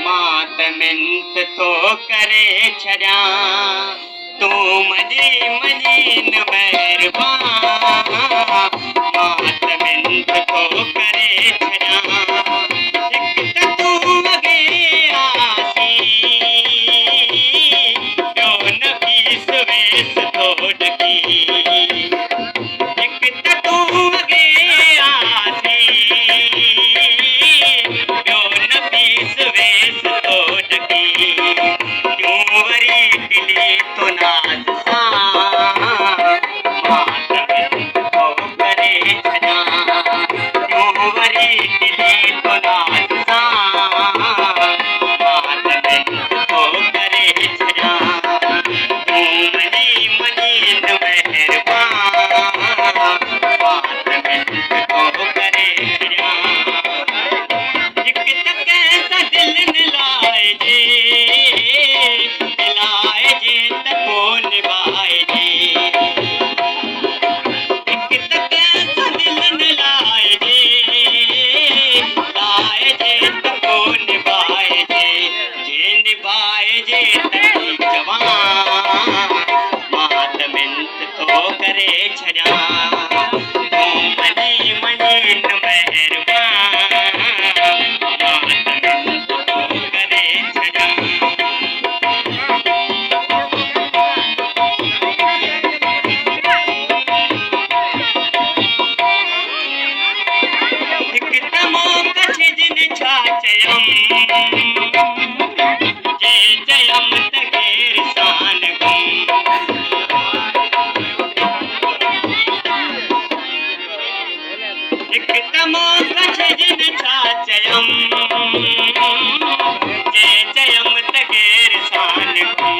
मातमिंत तो करे छजा तू मजी मजीन मेहरबान मातमिंत तो करे छजा एक तू मगे आसी जो नफीस वेस तो डकी एक तू मगे आसी जो नफीस वेस तो डकी क्यों वरी दिली तो नाज सा मातमिंत तो करे छजा क्यों वरी दिली तो नाज सा मातमिंत तो करे छजा तू मनी मनीन मेहरबान मातमिंत तो करे छजा एक तक ऐसा दिल न लाए जे तको निभाए जे एक तक ऐसा दिल न लाए जे तको निभाए जे निभाए जे तकी जवान मातमिंत तो करे छजा तू मनी मनीन मेहरबान मातमिंत तो करे छजा एक तमो कछ जिन छा चयम जे चयम तगेर सान गुम एक तमो कछ जिन छा चयम जे चयम तगेर सान गुम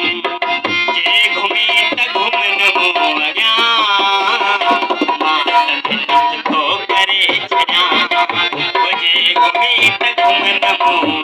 जे घुमी त घुमन मो अॻियां मातमिंत तो करे छजा जे घुमी त घुमन मो